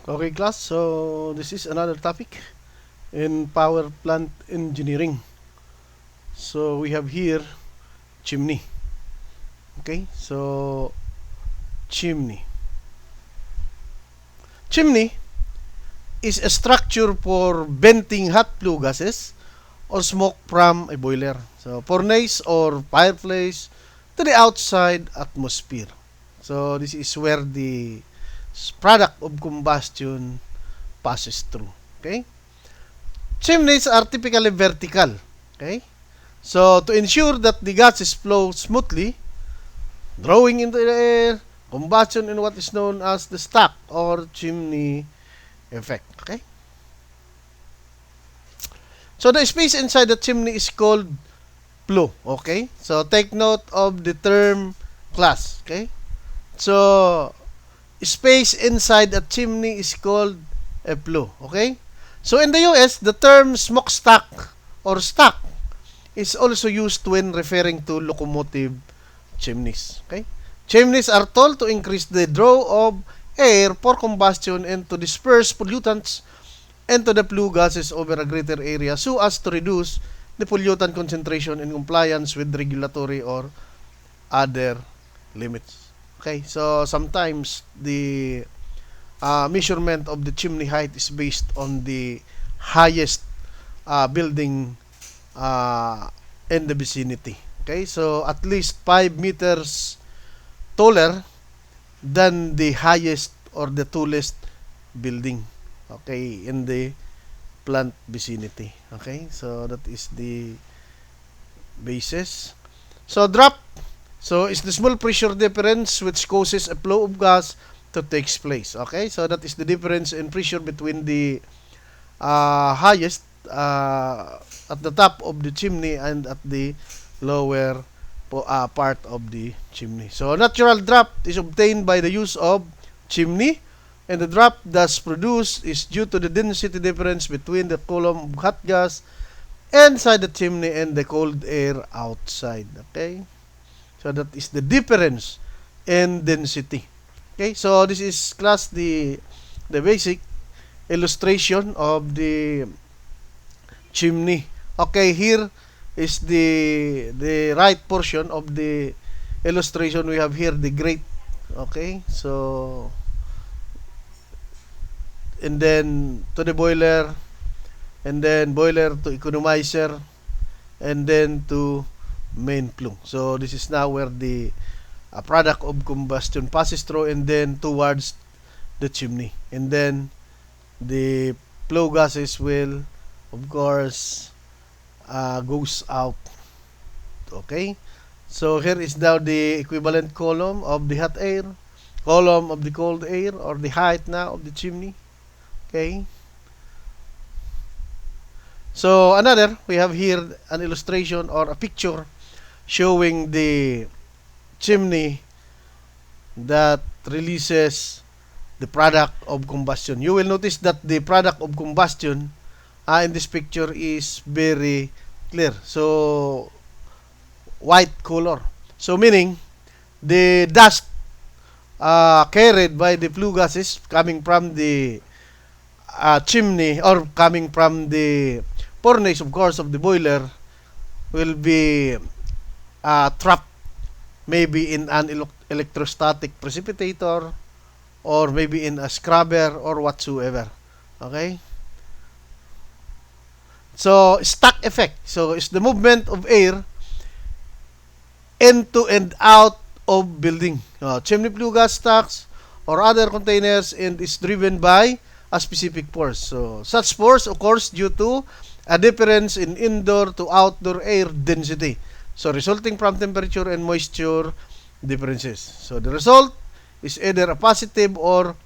Okay, class. So this is another topic in power plant engineering. So we have here chimney. Okay, so chimney. Chimney is a structure for venting hot flue gases or smoke from a boiler. So furnace or fireplace to the outside atmosphere. So this is where the product of combustion passes through. Okay? Chimneys are typically vertical. Okay? So, to ensure that the gases flow smoothly, drawing into the air, combustion in what is known as the stack or chimney effect. Okay? So, the space inside the chimney is called flue. Okay? So, take note of the term class. Okay? So, space inside a chimney is called a flue. Okay? So, in the US, the term smokestack or stack is also used when referring to locomotive chimneys. Okay? Chimneys are told to increase the draw of air for combustion and to disperse pollutants into the flue gases over a greater area so as to reduce the pollutant concentration in compliance with regulatory or other limits. Okay, so sometimes the measurement of the chimney height is based on the highest building in the vicinity. Okay, so at least 5 meters taller than the highest or the tallest building. Okay, in the plant vicinity. Okay, so that is the basis. So drop. So is the small pressure difference which causes a flow of gas to takes place. Okay, so that is the difference in pressure between the highest at the top of the chimney and at the lower part of the chimney. So natural draft is obtained by the use of chimney, and the draft thus produced is due to the density difference between the column of hot gas inside the chimney and the cold air outside. Okay, so that is the difference in density. Okay, so this is class the basic illustration of the chimney. Okay, here is the right portion of the illustration. We have here the grate. Okay, so and then to the boiler, and then boiler to economizer, and then to main flue. So this is now where the product of combustion passes through and then towards the chimney, and then the flow gases will of course goes out. Okay, so here is now the equivalent column of the hot air, column of the cold air, or the height now of the chimney. Okay, so another, we have here an illustration or a picture showing the chimney that releases the product of combustion. You will notice that the product of combustion in this picture is very clear. So, white color. So, meaning, the dust carried by the flue gases coming from the chimney or coming from the furnace, of course, of the boiler will be trapped maybe in an electrostatic precipitator or maybe in a scrubber or whatsoever. Okay? So, stack effect. So, it's the movement of air into and out of building. Chimney flue gas stacks or other containers and is driven by a specific force. So, such force occurs due to a difference in indoor to outdoor air density. So, resulting from temperature and moisture differences. So, the result is either a positive or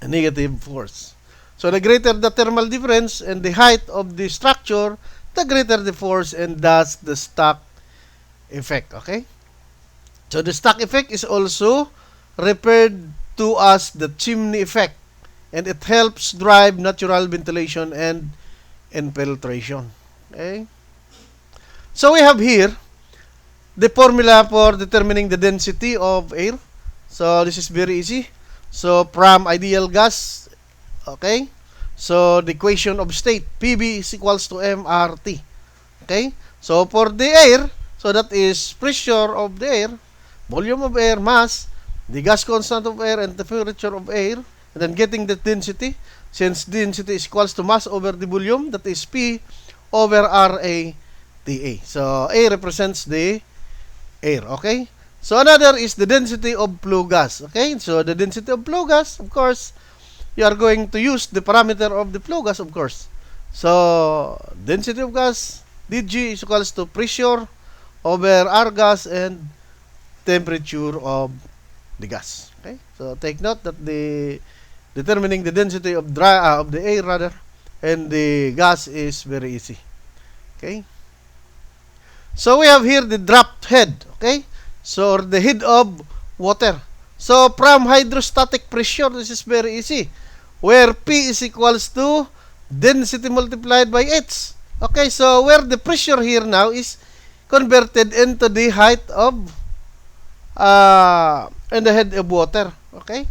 a negative force. So, the greater the thermal difference and the height of the structure, the greater the force and thus the stack effect. Okay? So, the stack effect is also referred to as the chimney effect, and it helps drive natural ventilation and infiltration. Okay? So, we have here the formula for determining the density of air. So, this is very easy. So, from ideal gas, Okay? So, the equation of state, PV is equals to MRT. Okay? So, for the air, so that is pressure of the air, volume of air, mass, the gas constant of air, and temperature of air, and then getting the density. Since density is equals to mass over the volume, that is P over RA/TA. So, A represents the air. Okay? So, another is the density of flue gas. Okay? So, the density of flue gas, of course, you are going to use the parameter of the flue gas, of course. So, density of gas, dG is equals to pressure over R gas and temperature of the gas. Okay? So, take note that the determining the density of the air rather and the gas is very easy. Okay? So, we have here the drop head. Okay? So, or the head of water. So, from hydrostatic pressure, this is very easy. Where P is equals to density multiplied by H. Okay, so where the pressure here now is converted into the height of and the head of water. Okay,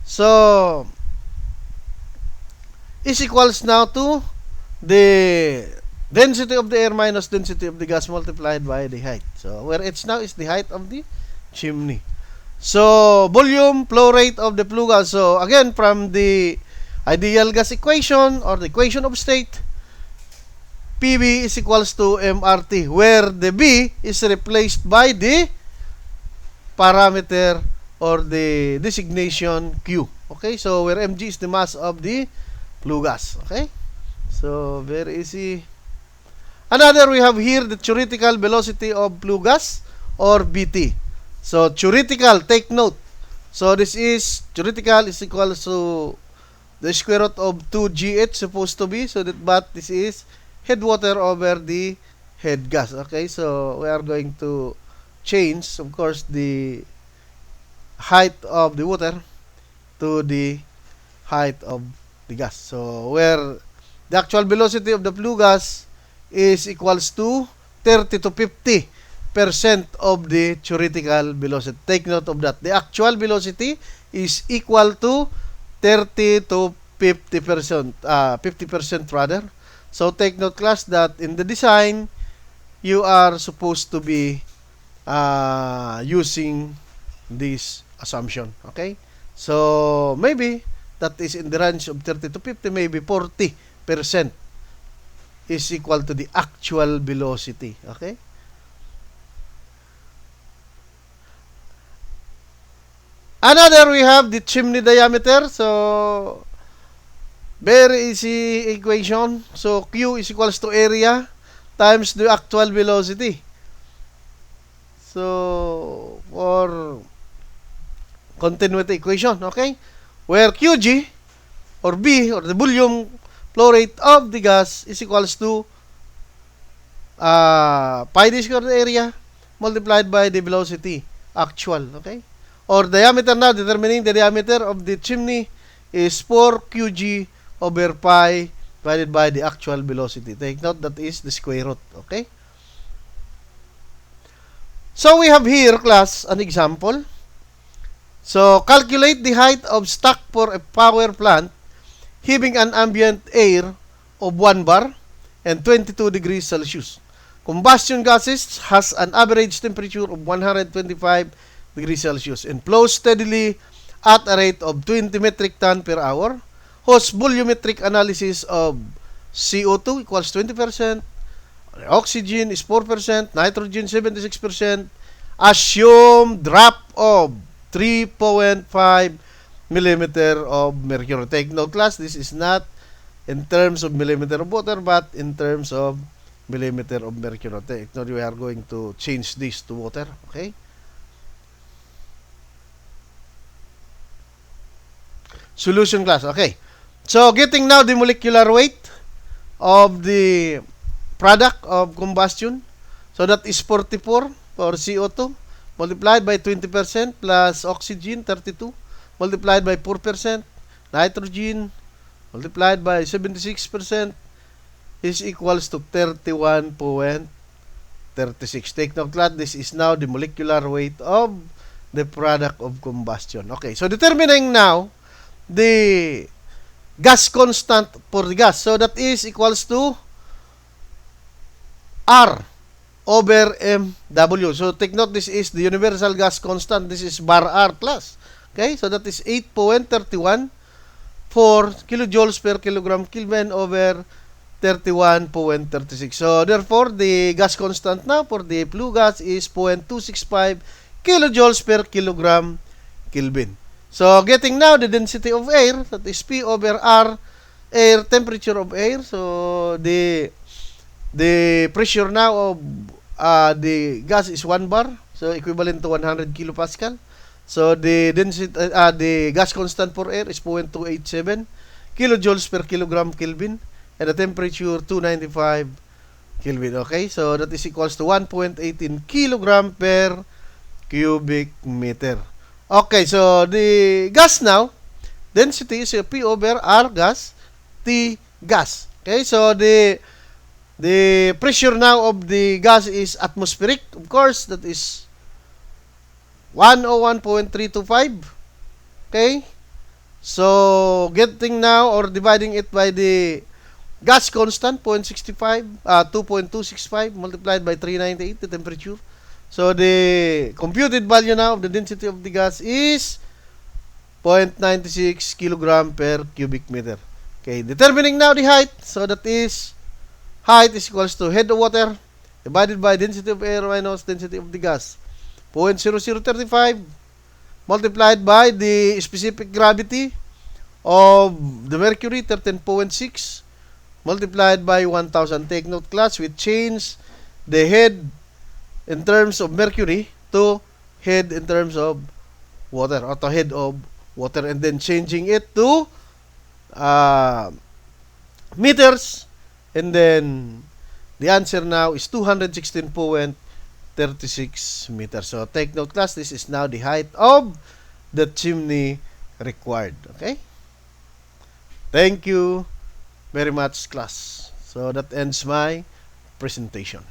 so is equals now to the density of the air minus density of the gas multiplied by the height. So where H now is the height of the chimney. So, volume, flow rate of the flue gas. So, again, from the ideal gas equation or the equation of state, PV is equals to MRT, where the B is replaced by the parameter or the designation Q. Okay, so where mg is the mass of the flue gas. Okay, so very easy. Another, we have here the theoretical velocity of flue gas or BT. So, theoretical, take note. So, this is, theoretical is equal to the square root of 2GH supposed to be. So, that, but this is head water over the head gas. Okay, so we are going to change, of course, the height of the water to the height of the gas. So, where the actual velocity of the flue gas is equals to 30 to 50% of the theoretical velocity. Take note of that. The actual velocity is equal to 30 to 50%, 50% rather. So take note, class, that in the design, you are supposed to be using this assumption. Okay? So maybe that is in the range of 30 to 50, maybe 40% is equal to the actual velocity. Okay? Another, we have the chimney diameter. So, very easy equation. So, Q is equals to area times the actual velocity. So, for continuity equation, okay? Where Qg or B or the volume flow rate of the gas is equals to pi d squared area multiplied by the velocity actual, okay? Or diameter now, determining the diameter of the chimney is 4 Qg over pi divided by the actual velocity. Take note, that is the square root. Okay? So, we have here, class, an example. So, calculate the height of stack for a power plant having an ambient air of 1 bar and 22 degrees Celsius. Combustion gases has an average temperature of 125 degrees Celsius and flows steadily at a rate of 20 metric ton per hour, whose volumetric analysis of CO2 equals 20%, oxygen is 4%, nitrogen 76%, assume drop of 3.5 millimeter of mercury. Take note, class, this is not in terms of millimeter of water, but in terms of millimeter of mercury. Take note, we are going to change this to water. Okay? Solution, class. Okay. So, getting now the molecular weight of the product of combustion. So, that is 44 for CO2 multiplied by 20% plus oxygen 32 multiplied by 4%, nitrogen multiplied by 76% is equals to 31.36. Take note, class, this is now the molecular weight of the product of combustion. Okay, so determining now the gas constant for the gas. So that is equals to R over MW. So take note, this is the universal gas constant. This is bar R plus. Okay, so that is 8.31 for kilojoules per kilogram Kelvin over 31.36. So therefore, the gas constant now for the flue gas is 0.265 kilojoules per kilogram Kelvin. So getting now the density of air, that is P over R, air temperature of air. So the pressure now of the gas is 1 bar, so equivalent to 100 kilopascal. So the density, the gas constant for air is 0.287 kilojoules per kilogram Kelvin, and the temperature 295 Kelvin. Okay, so that is equals to 1.18 kilogram per cubic meter. Okay, so the gas now, density is P over R gas, T gas. Okay, so the pressure now of the gas is atmospheric, of course, that is 101.325. Okay, so getting now or dividing it by the gas constant 0.65, 2.265 multiplied by 398, the temperature. So the computed value now of the density of the gas is 0.96 kilogram per cubic meter. Okay, determining now the height. So that is height is equals to head of water divided by density of air minus density of the gas. 0.0035 multiplied by the specific gravity of the mercury, 13.6, multiplied by 1000. Take note, class, we change the head in terms of mercury to head in terms of water, or to head of water, and then changing it to meters, and then the answer now is 216.36 meters. So take note, class, this is now the height of the chimney required. Okay, thank you very much, class. So that ends my presentation.